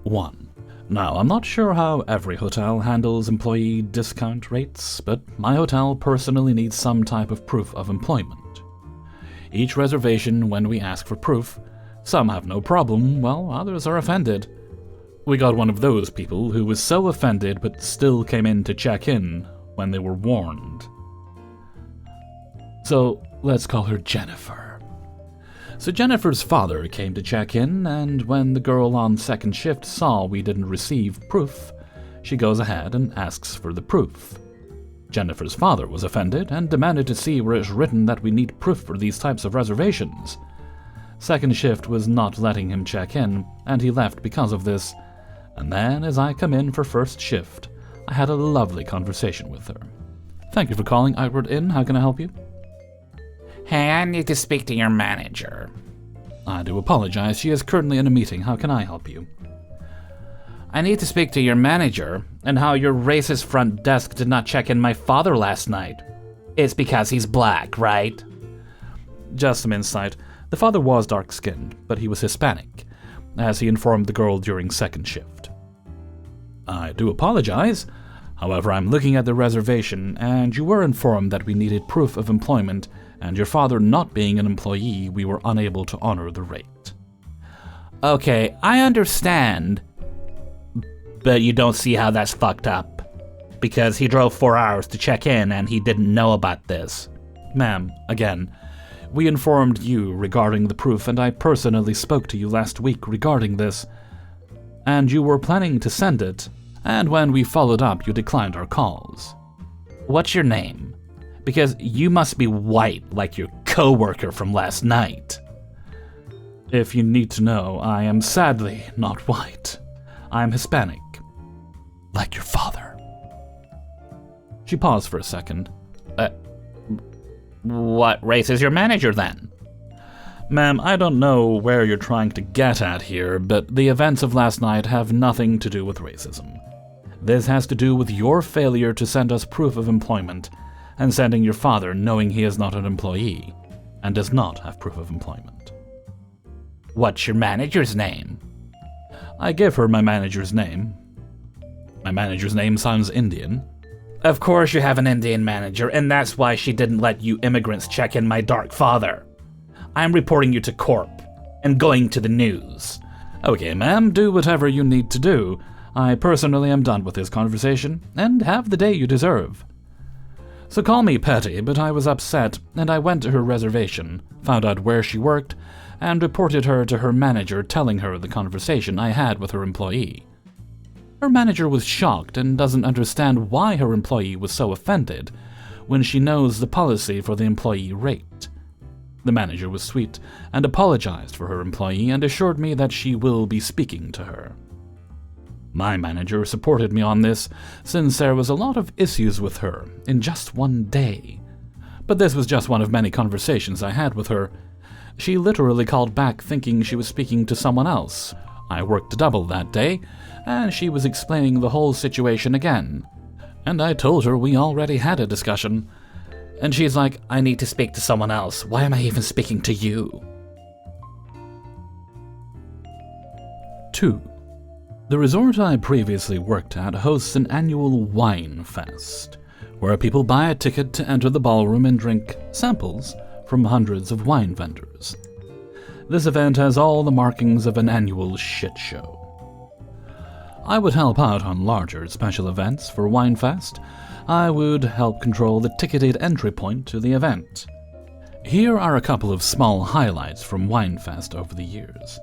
1. Now, I'm not sure how every hotel handles employee discount rates, but my hotel personally needs some type of proof of employment. Each reservation, when we ask for proof, some have no problem, while others are offended. We got one of those people who was so offended but still came in to check in when they were warned. So, let's call her Jennifer. So Jennifer's father came to check in, and when the girl on second shift saw we didn't receive proof, she goes ahead and asks for the proof. Jennifer's father was offended and demanded to see where it's written that we need proof for these types of reservations. Second shift was not letting him check in, and he left because of this. And then, as I come in for first shift, I had a lovely conversation with her. Thank you for calling Outward Inn. How can I help you? Hey, I need to speak to your manager. I do apologize. She is currently in a meeting. How can I help you? I need to speak to your manager and how your racist front desk did not check in my father last night. It's because he's black, right? Just some insight. The father was dark-skinned, but he was Hispanic, as he informed the girl during second shift. I do apologize. However, I'm looking at the reservation, and you were informed that we needed proof of employment, and your father not being an employee, we were unable to honor the rate. Okay, I understand. But you don't see how that's fucked up. Because he drove 4 hours to check in and he didn't know about this. Ma'am, again, we informed you regarding the proof, and I personally spoke to you last week regarding this. And you were planning to send it, and when we followed up, you declined our calls. What's your name? Because you must be white like your co-worker from last night. If you need to know, I am sadly not white. I am Hispanic. Like your father. She paused for a second. What race is your manager then? Ma'am, I don't know where you're trying to get at here, but the events of last night have nothing to do with racism. This has to do with your failure to send us proof of employment, and sending your father knowing he is not an employee, and does not have proof of employment. What's your manager's name? I give her my manager's name. My manager's name sounds Indian. Of course you have an Indian manager, and that's why she didn't let you immigrants check in my dark father. I'm reporting you to Corp, and going to the news. Okay, ma'am, do whatever you need to do. I personally am done with this conversation, and have the day you deserve. So call me petty, but I was upset, and I went to her reservation, found out where she worked, and reported her to her manager, telling her the conversation I had with her employee. Her manager was shocked and doesn't understand why her employee was so offended when she knows the policy for the employee rate. The manager was sweet and apologized for her employee and assured me that she will be speaking to her. My manager supported me on this, since there was a lot of issues with her in just one day. But this was just one of many conversations I had with her. She literally called back thinking she was speaking to someone else. I worked double that day, and she was explaining the whole situation again. And I told her we already had a discussion. And she's like, I need to speak to someone else. Why am I even speaking to you? 2. The resort I previously worked at hosts an annual wine fest, where people buy a ticket to enter the ballroom and drink samples from hundreds of wine vendors. This event has all the markings of an annual shit show. I would help out on larger special events for Winefest. I would help control the ticketed entry point to the event. Here are a couple of small highlights from Winefest over the years.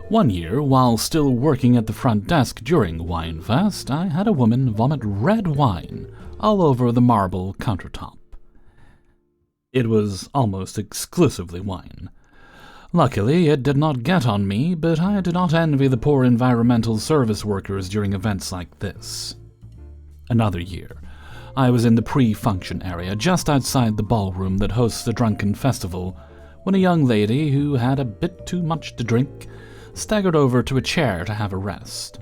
One year, while still working at the front desk during Winefest, I had a woman vomit red wine all over the marble countertop. It was almost exclusively wine. Luckily, it did not get on me, but I do not envy the poor environmental service workers during events like this. Another year, I was in the pre-function area just outside the ballroom that hosts the drunken festival, when a young lady who had a bit too much to drink staggered over to a chair to have a rest.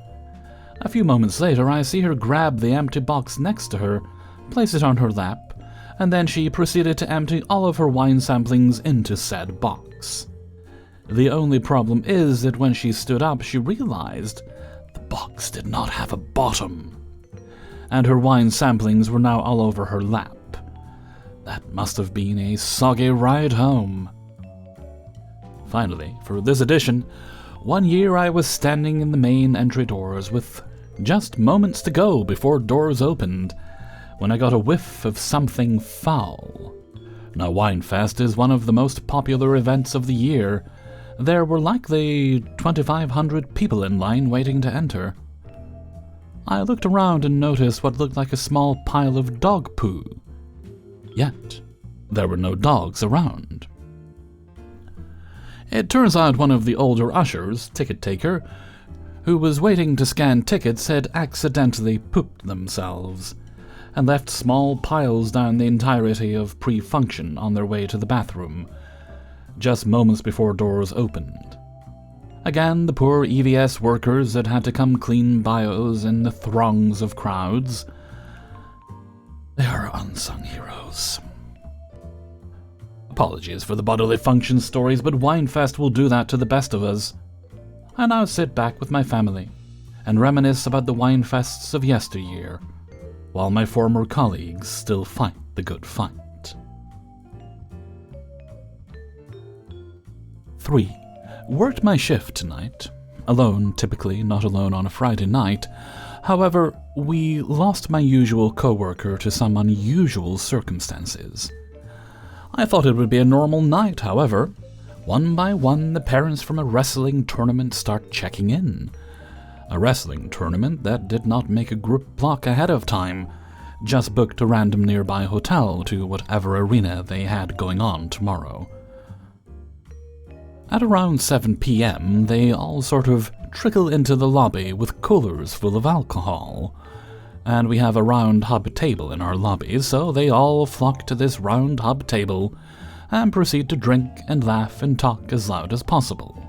A few moments later, I see her grab the empty box next to her, place it on her lap, and then she proceeded to empty all of her wine samplings into said box. The only problem is that when she stood up, she realized box did not have a bottom, and her wine samplings were now all over her lap. That must have been a soggy ride home. Finally, for this edition, one year I was standing in the main entry doors with just moments to go before doors opened, when I got a whiff of something foul. Now, Winefest is one of the most popular events of the year. There were likely 2,500 people in line waiting to enter. I looked around and noticed what looked like a small pile of dog poo. Yet, there were no dogs around. It turns out one of the older ushers, ticket taker, who was waiting to scan tickets had accidentally pooped themselves and left small piles down the entirety of pre-function on their way to the bathroom, just moments before doors opened. Again, the poor EVS workers that had to come clean bios in the throngs of crowds. They are unsung heroes. Apologies for the bodily function stories, but Winefest will do that to the best of us. I now sit back with my family and reminisce about the Winefests of yesteryear, while my former colleagues still fight the good fight. 3. Worked my shift tonight. Alone, typically, not alone on a Friday night. However, we lost my usual co-worker to some unusual circumstances. I thought it would be a normal night, however. One by one, the parents from a wrestling tournament start checking in. A wrestling tournament that did not make a group block ahead of time, just booked a random nearby hotel to whatever arena they had going on tomorrow. At around 7 p.m., they all sort of trickle into the lobby with coolers full of alcohol, and we have a round hub table in our lobby, so they all flock to this round hub table and proceed to drink and laugh and talk as loud as possible.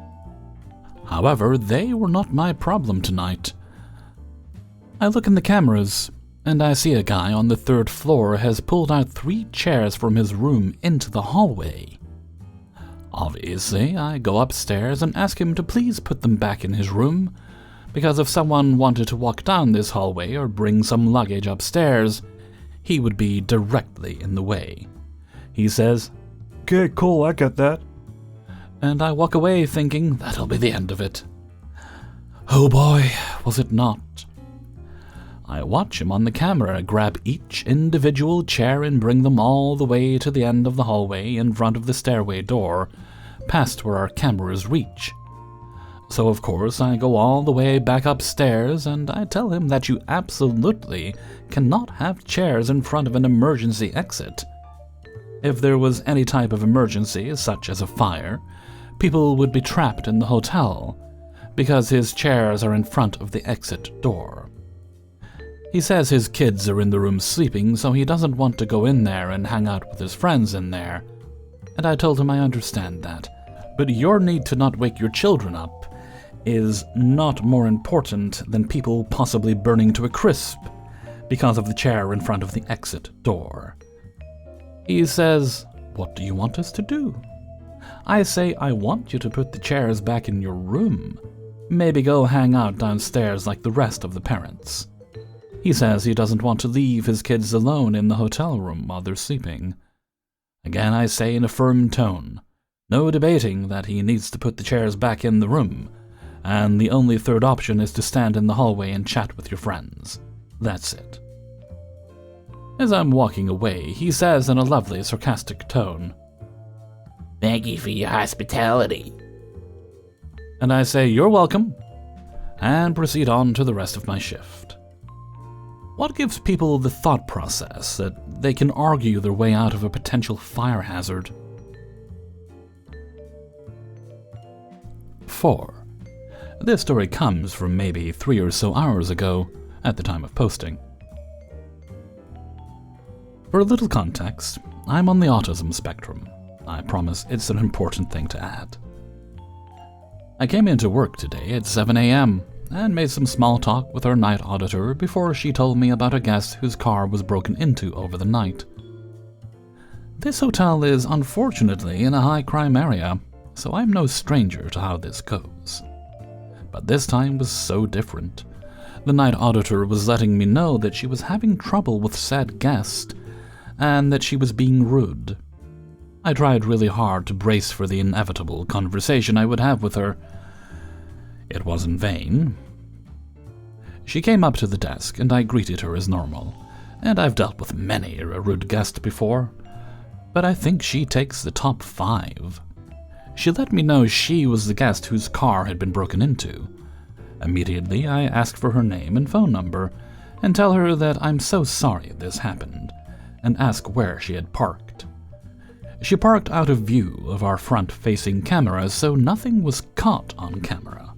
However, they were not my problem tonight. I look in the cameras, and I see a guy on the 3rd floor has pulled out 3 chairs from his room into the hallway. Obviously, I go upstairs and ask him to please put them back in his room, because if someone wanted to walk down this hallway or bring some luggage upstairs, he would be directly in the way. He says, "Okay, cool, I get that." And I walk away thinking that'll be the end of it. Oh boy, was it not. I watch him on the camera grab each individual chair and bring them all the way to the end of the hallway in front of the stairway door, past where our cameras reach. So of course I go all the way back upstairs and I tell him that you absolutely cannot have chairs in front of an emergency exit. If there was any type of emergency, such as a fire, people would be trapped in the hotel, because his chairs are in front of the exit door. He says his kids are in the room sleeping, so he doesn't want to go in there and hang out with his friends in there. And I told him I understand that, but your need to not wake your children up is not more important than people possibly burning to a crisp because of the chair in front of the exit door. He says, "What do you want us to do?" I say, "I want you to put the chairs back in your room. Maybe go hang out downstairs like the rest of the parents." He says he doesn't want to leave his kids alone in the hotel room while they're sleeping. Again I say in a firm tone, no debating that he needs to put the chairs back in the room, and the only third option is to stand in the hallway and chat with your friends. That's it. As I'm walking away, he says in a lovely sarcastic tone, Thank you for your hospitality. And I say, "You're welcome," and proceed on to the rest of my shift. What gives people the thought process that they can argue their way out of a potential fire hazard? 4. This story comes from maybe 3 or so hours ago, at the time of posting. For a little context, I'm on the autism spectrum. I promise it's an important thing to add. I came into work today at 7 a.m. and made some small talk with our night auditor before she told me about a guest whose car was broken into over the night. This hotel is unfortunately in a high-crime area, so I'm no stranger to how this goes. But this time was so different. The night auditor was letting me know that she was having trouble with said guest, and that she was being rude. I tried really hard to brace for the inevitable conversation I would have with her. It was in vain. She came up to the desk, and I greeted her as normal, and I've dealt with many a rude guest before, but I think she takes the top 5. She let me know she was the guest whose car had been broken into. Immediately, I asked for her name and phone number, and tell her that I'm so sorry this happened, and ask where she had parked. She parked out of view of our front-facing cameras, so nothing was caught on camera.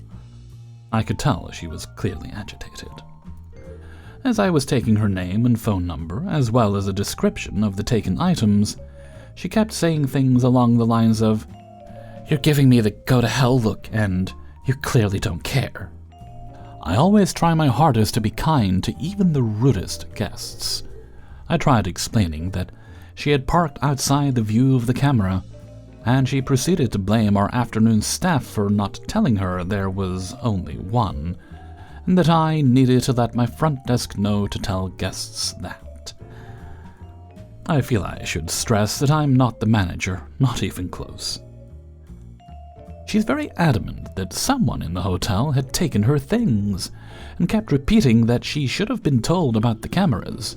I could tell she was clearly agitated. As I was taking her name and phone number, as well as a description of the taken items, she kept saying things along the lines of, "You're giving me the go-to-hell look, and you clearly don't care." I always try my hardest to be kind to even the rudest guests. I tried explaining that she had parked outside the view of the camera, and she proceeded to blame our afternoon staff for not telling her there was only one, and that I needed to let my front desk know to tell guests that. I feel I should stress that I'm not the manager, not even close. She's very adamant that someone in the hotel had taken her things, and kept repeating that she should have been told about the cameras.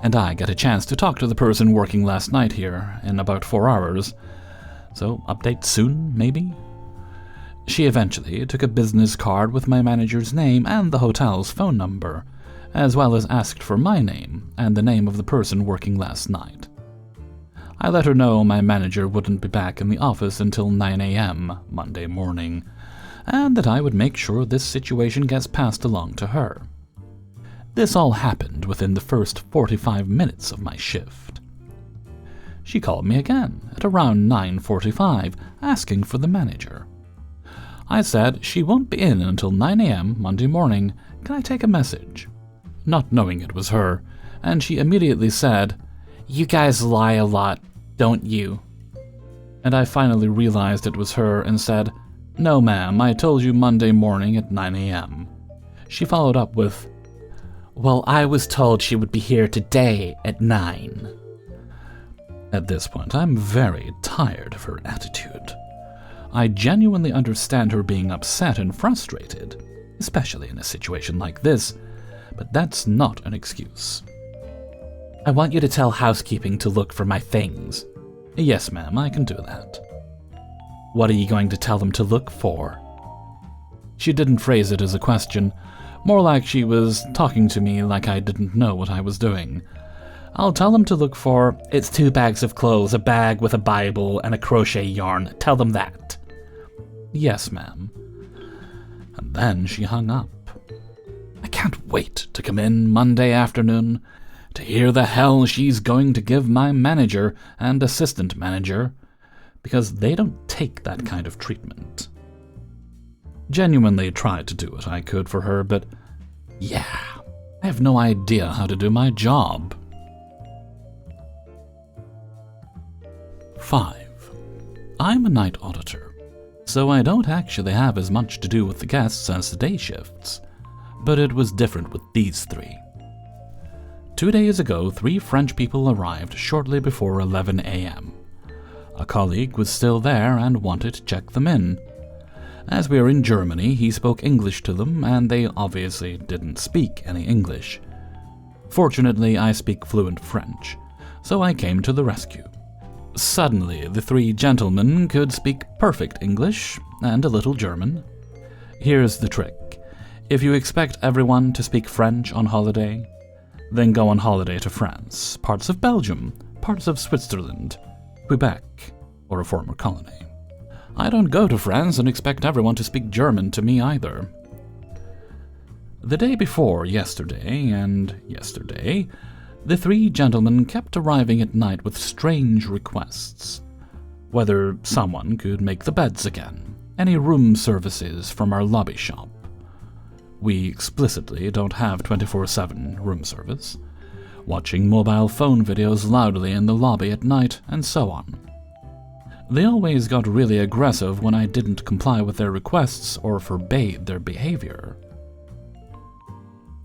And I got a chance to talk to the person working last night here in about 4 hours, so update soon, maybe? She eventually took a business card with my manager's name and the hotel's phone number, as well as asked for my name and the name of the person working last night. I let her know my manager wouldn't be back in the office until 9 a.m. Monday morning, and that I would make sure this situation gets passed along to her. This all happened within the first 45 minutes of my shift. She called me again at around 9:45, asking for the manager. I said she won't be in until 9 a.m. Monday morning. Can I take a message? Not knowing it was her, and she immediately said, "You guys lie a lot, don't you?" And I finally realized it was her and said, "No, ma'am, I told you Monday morning at 9 a.m. She followed up with, "Well, I was told she would be here today at 9. At this point, I'm very tired of her attitude. I genuinely understand her being upset and frustrated, especially in a situation like this, but that's not an excuse. "I want you to tell housekeeping to look for my things." "Yes, ma'am, I can do that." "What are you going to tell them to look for?" She didn't phrase it as a question, more like she was talking to me like I didn't know what I was doing. "I'll tell them to look for, it's 2 bags of clothes, a bag with a Bible, and a crochet yarn. Tell them that." "Yes, ma'am." And then she hung up. I can't wait to come in Monday afternoon to hear the hell she's going to give my manager and assistant manager, because they don't take that kind of treatment. Genuinely tried to do what I could for her, but yeah, I have no idea how to do my job. 5. I'm a night auditor, so I don't actually have as much to do with the guests as the day shifts, but it was different with these 3. 2 days ago, 3 French people arrived shortly before 11 a.m. A colleague was still there and wanted to check them in. As we are in Germany, he spoke English to them, and they obviously didn't speak any English. Fortunately, I speak fluent French, so I came to the rescue. Suddenly, the 3 gentlemen could speak perfect English and a little German. Here's the trick. If you expect everyone to speak French on holiday, then go on holiday to France, parts of Belgium, parts of Switzerland, Quebec, or a former colony. I don't go to France and expect everyone to speak German to me either. The day before yesterday and yesterday, the 3 gentlemen kept arriving at night with strange requests. Whether someone could make the beds again, any room services from our lobby shop. We explicitly don't have 24/7 room service. Watching mobile phone videos loudly in the lobby at night, and so on. They always got really aggressive when I didn't comply with their requests or forbade their behavior.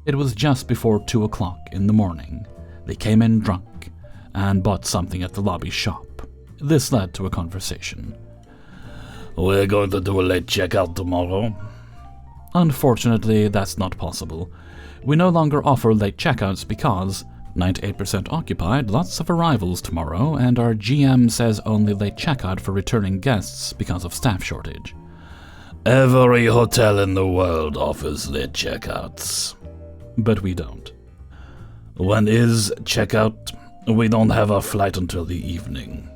It was just before 2 o'clock in the morning. They came in drunk and bought something at the lobby shop. This led to a conversation. We're going to do a late checkout tomorrow. Unfortunately, that's not possible. We no longer offer late checkouts because 98% occupied, lots of arrivals tomorrow, and our GM says only late checkout for returning guests because of staff shortage. Every hotel in the world offers late checkouts. But we don't. When is checkout? We don't have our flight until the evening.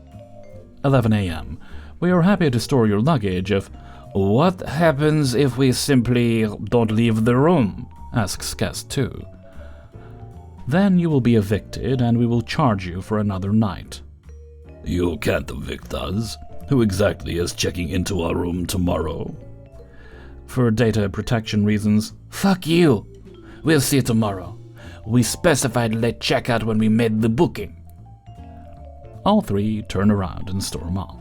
11 a.m. We are happy to store your luggage if... What happens if we simply don't leave the room? Asks guest 2. Then you will be evicted and we will charge you for another night. You can't evict us. Who exactly is checking into our room tomorrow? For data protection reasons. Fuck you. We'll see you tomorrow. We specified late checkout when we made the booking. All three turn around and storm off.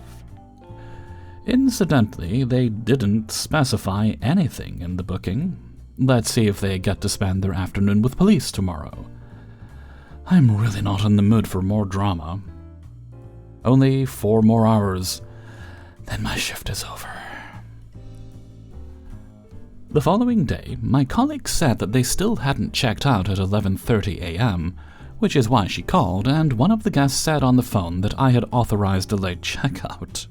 Incidentally, they didn't specify anything in the booking. Let's see if they get to spend their afternoon with police tomorrow. I'm really not in the mood for more drama. Only 4 more hours, then my shift is over. The following day, my colleague said that they still hadn't checked out at 11:30 a.m., which is why she called, and one of the guests said on the phone that I had authorized a late checkout.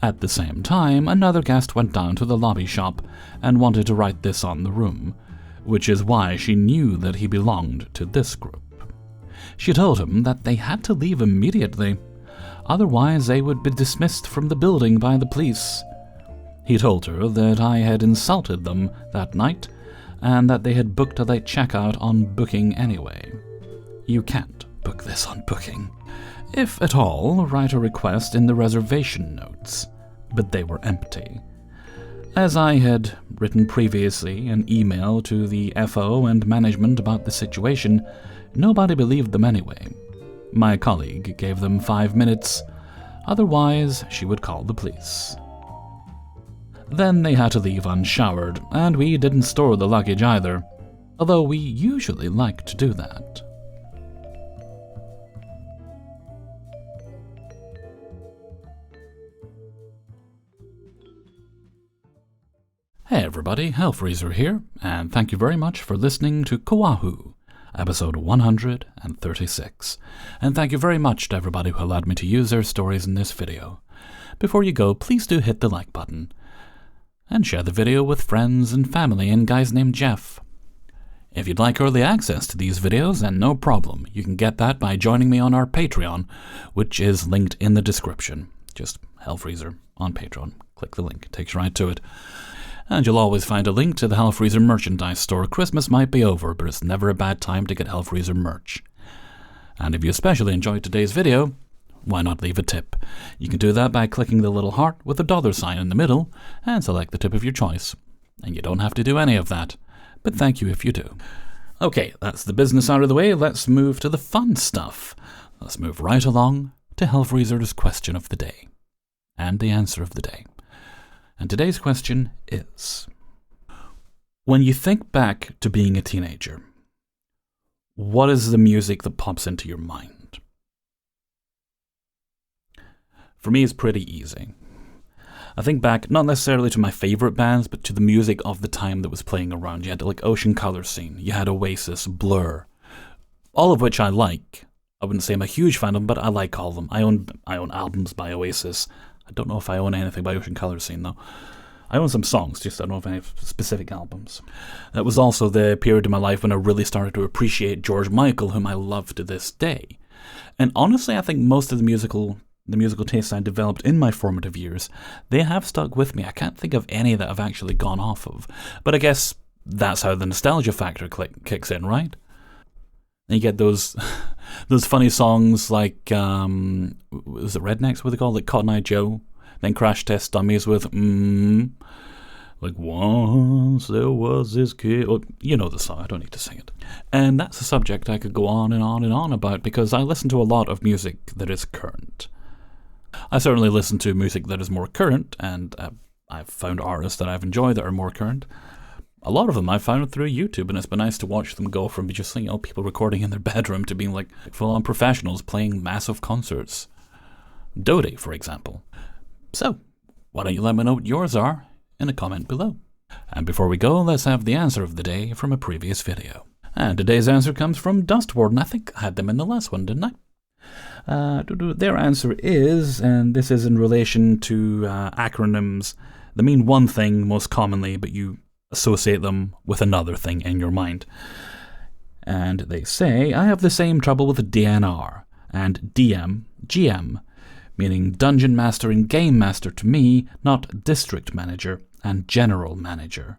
At the same time, another guest went down to the lobby shop and wanted to write this on the room, which is why she knew that he belonged to this group. She told him that they had to leave immediately, otherwise they would be dismissed from the building by the police. He told her that I had insulted them that night and that they had booked a late checkout on Booking anyway. You can't book this on Booking. If at all, write a request in the reservation notes, but they were empty. As I had written previously an email to the FO and management about the situation, nobody believed them anyway. My colleague gave them 5 minutes, otherwise she would call the police. Then they had to leave unshowered, and we didn't store the luggage either, although we usually like to do that. Hey everybody, Hellfreezer here, and thank you very much for listening to Coahw, episode 136. And thank you very much to everybody who allowed me to use their stories in this video. Before you go, please do hit the like button, and share the video with friends and family and guys named Jeff. If you'd like early access to these videos, then no problem, you can get that by joining me on our Patreon, which is linked in the description. Just Hellfreezer on Patreon. Click the link, it takes you right to it. And you'll always find a link to the Hellfreezer merchandise store. Christmas might be over, but it's never a bad time to get Hellfreezer merch. And if you especially enjoyed today's video, why not leave a tip? You can do that by clicking the little heart with a $sign in the middle and select the tip of your choice. And you don't have to do any of that, but thank you if you do. Okay, that's the business out of the way. Let's move to the fun stuff. Let's move right along to Hellfreezer's question of the day and the answer of the day. And today's question is, when you think back to being a teenager, what is the music that pops into your mind? For me, it's pretty easy. I think back not necessarily to my favorite bands, but to the music of the time that was playing around. You had like Ocean Colour Scene, you had Oasis, Blur, all of which I like. I wouldn't say I'm a huge fan of them, but I like all of them. I own albums by Oasis. I don't know if I own anything by Ocean Colour Scene, though. I own some songs, just I don't know if I have specific albums. That was also the period in my life when I really started to appreciate George Michael, whom I love to this day. And honestly, I think most of the musical tastes I developed in my formative years, they have stuck with me. I can't think of any that I've actually gone off of. But I guess that's how the nostalgia factor kicks in, right? And you get those funny songs like, was it Rednecks, what they call it? Like Cotton Eye Joe, then Crash Test Dummies with, like once there was this kid, oh, you know the song, I don't need to sing it. And that's a subject I could go on and on and on about, because I listen to a lot of music that is current. I certainly listen to music that is more current, and I've found artists that I've enjoyed that are more current. A lot of them I found through YouTube, and it's been nice to watch them go from just, people recording in their bedroom to being like full-on professionals playing massive concerts. Dodie, for example. So, why don't you let me know what yours are in a comment below. And before we go, let's have the answer of the day from a previous video. And today's answer comes from Dustwarden. I think I had them in the last one, didn't I? Their answer is, and this is in relation to acronyms that mean one thing most commonly, but you associate them with another thing in your mind. And they say, I have the same trouble with DNR and DM, GM, meaning Dungeon Master and Game Master to me, not District Manager and General Manager.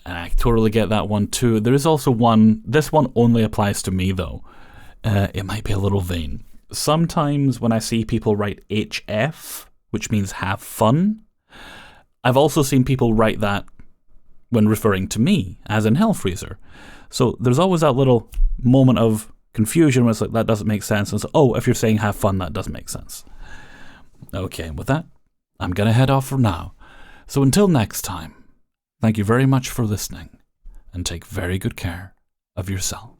And I totally get that one too. There is also one, this one only applies to me though. It might be a little vain. Sometimes when I see people write HF, which means have fun, I've also seen people write that when referring to me, as in Hellfreezer. So there's always that little moment of confusion where it's like, that doesn't make sense. And so, oh, if you're saying have fun, that doesn't make sense. Okay, with that, I'm going to head off for now. So until next time, thank you very much for listening, and take very good care of yourself.